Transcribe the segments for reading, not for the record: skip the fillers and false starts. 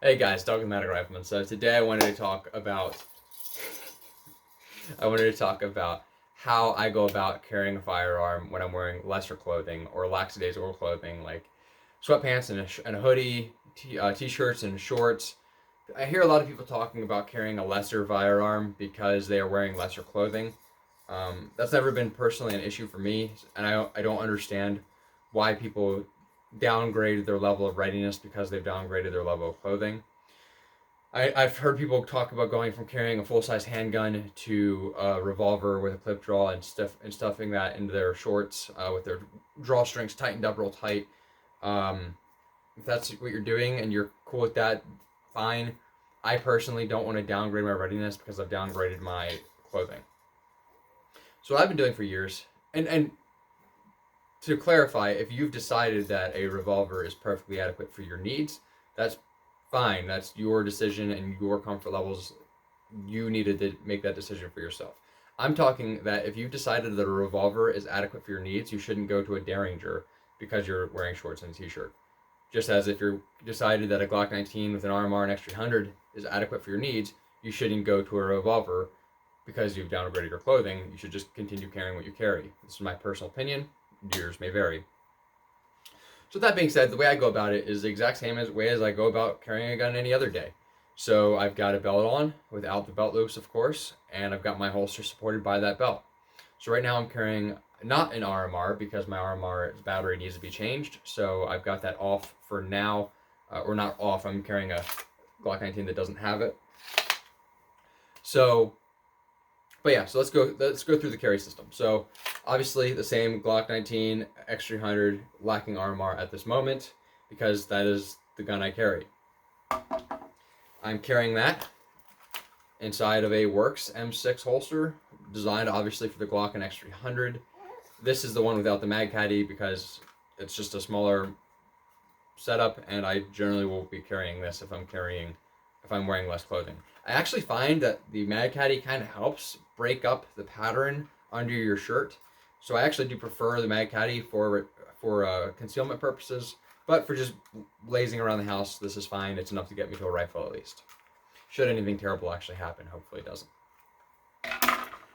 Hey guys, Dogmatic Rifleman. So today I wanted to talk about how I go about carrying a firearm when I'm wearing lesser clothing or lackadaisical clothing like sweatpants and a hoodie, t-shirts and shorts. I hear a lot of people talking about carrying a lesser firearm because they are wearing lesser clothing. That's never been personally an issue for me, and I don't understand why people downgrade their level of readiness because they've downgraded their level of clothing. I've heard people talk about going from carrying a full size handgun to a revolver with a clip draw and stuffing that into their shorts with their drawstrings tightened up real tight. If that's what you're doing and you're cool with that, fine. I personally don't want to downgrade my readiness because I've downgraded my clothing. So what I've been doing for years, and to clarify, if you've decided that a revolver is perfectly adequate for your needs, that's fine. That's your decision and your comfort levels. You needed to make that decision for yourself. I'm talking that if you've decided that a revolver is adequate for your needs, you shouldn't go to a Derringer because you're wearing shorts and a t-shirt. Just as if you're decided that a Glock 19 with an RMR and X300 is adequate for your needs, you shouldn't go to a revolver because you've downgraded your clothing. You should just continue carrying what you carry. This is my personal opinion. Yours may vary. So that being said, the way I go about it is the exact same way as I go about carrying a gun any other day. So I've got a belt on without the belt loops, of course, and I've got my holster supported by that belt. So right now I'm carrying not an RMR because my RMR battery needs to be changed. So I've got that off for now, or not off. I'm carrying a Glock 19 that doesn't have it. So let's go through the carry system. So obviously the same Glock 19 X300 lacking RMR at this moment because that is the gun I carry. I'm carrying that inside of a Works M6 holster designed obviously for the Glock and X300. This is the one without the mag caddy because it's just a smaller setup, and I generally will be carrying this if I'm wearing less clothing. I actually find that the mag caddy kind of helps break up the pattern under your shirt. So I actually do prefer the mag caddy for concealment purposes, but for just lazing around the house, this is fine. It's enough to get me to a rifle at least. Should anything terrible actually happen, hopefully it doesn't.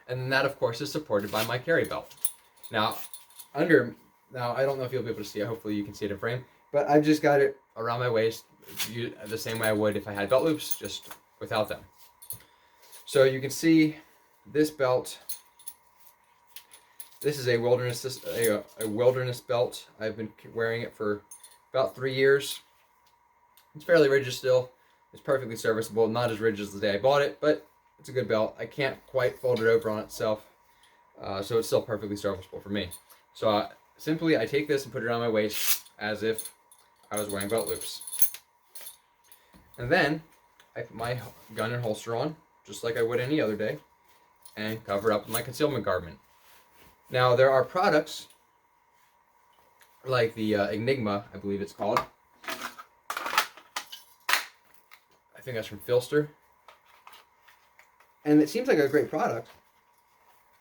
And that, of course, is supported by my carry belt. Now, I don't know if you'll be able to see it. Hopefully you can see it in frame. But I've just got it around my waist the same way I would if I had belt loops, just without them. So you can see this belt. This is a wilderness belt. I've been wearing it for about 3 years. It's fairly rigid still. It's perfectly serviceable. Not as rigid as the day I bought it, but it's a good belt. I can't quite fold it over on itself, so it's still perfectly serviceable for me. So simply I take this and put it around my waist as if I was wearing belt loops. And then I put my gun and holster on, just like I would any other day, and cover up with my concealment garment. Now, there are products like the Enigma, I believe it's called. I think that's from Filster. And it seems like a great product,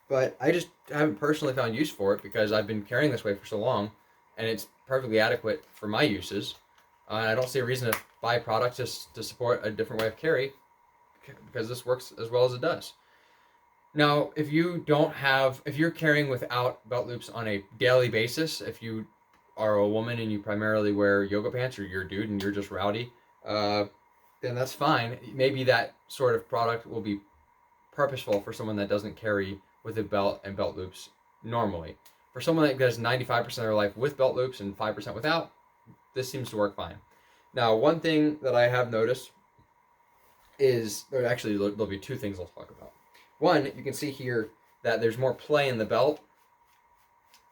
but I just haven't personally found use for it because I've been carrying this way for so long, and it's perfectly adequate for my uses. And I don't see a reason to buy products just to support a different way of carry because this works as well as it does. Now, if you're carrying without belt loops on a daily basis, if you are a woman and you primarily wear yoga pants, or you're a dude and you're just rowdy, then that's fine. Maybe that sort of product will be purposeful for someone that doesn't carry with a belt and belt loops normally. For someone that does 95% of their life with belt loops and 5% without, this seems to work fine. Now, one thing that I have noticed is, or actually there'll be two things I'll talk about. One, you can see here that there's more play in the belt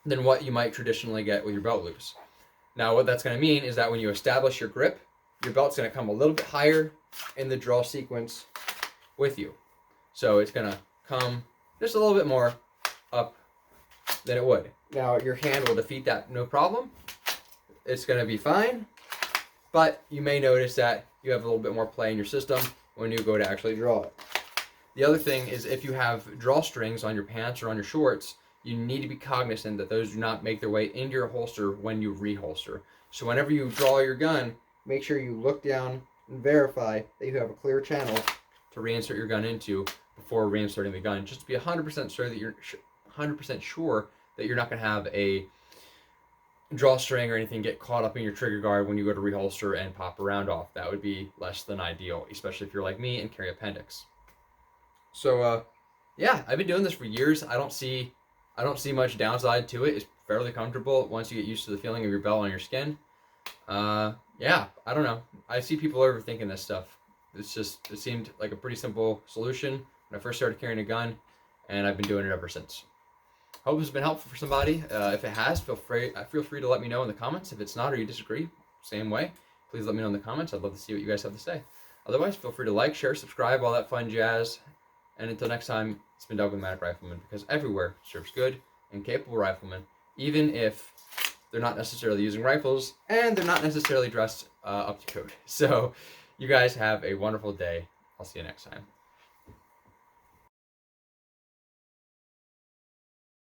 than what you might traditionally get with your belt loops. Now, what that's going to mean is that when you establish your grip, your belt's going to come a little bit higher in the draw sequence with you. So it's going to come just a little bit more up than it would. Now, your hand will defeat that no problem. It's going to be fine, but you may notice that you have a little bit more play in your system when you go to actually draw it. The other thing is, if you have drawstrings on your pants or on your shorts, you need to be cognizant that those do not make their way into your holster when you reholster. So whenever you draw your gun, make sure you look down and verify that you have a clear channel to reinsert your gun into before reinserting the gun, just to be 100% sure that you're 100% sure that you're not going to have a drawstring or anything get caught up in your trigger guard when you go to reholster and pop a round off. That would be less than ideal, especially if you're like me and carry appendix. So yeah, I've been doing this for years. I don't see much downside to it. It's fairly comfortable once you get used to the feeling of your belt on your skin. Yeah, I don't know. I see people overthinking this stuff. It seemed like a pretty simple solution when I first started carrying a gun, and I've been doing it ever since. Hope it's been helpful for somebody. If it has, feel free to let me know in the comments. If it's not or you disagree, same way, please let me know in the comments. I'd love to see what you guys have to say. Otherwise, feel free to like, share, subscribe, all that fun jazz. And until next time, it's been Dogmatic Rifleman, because everywhere serves good and capable riflemen, even if they're not necessarily using rifles and they're not necessarily dressed up to code. So you guys have a wonderful day. I'll see you next time.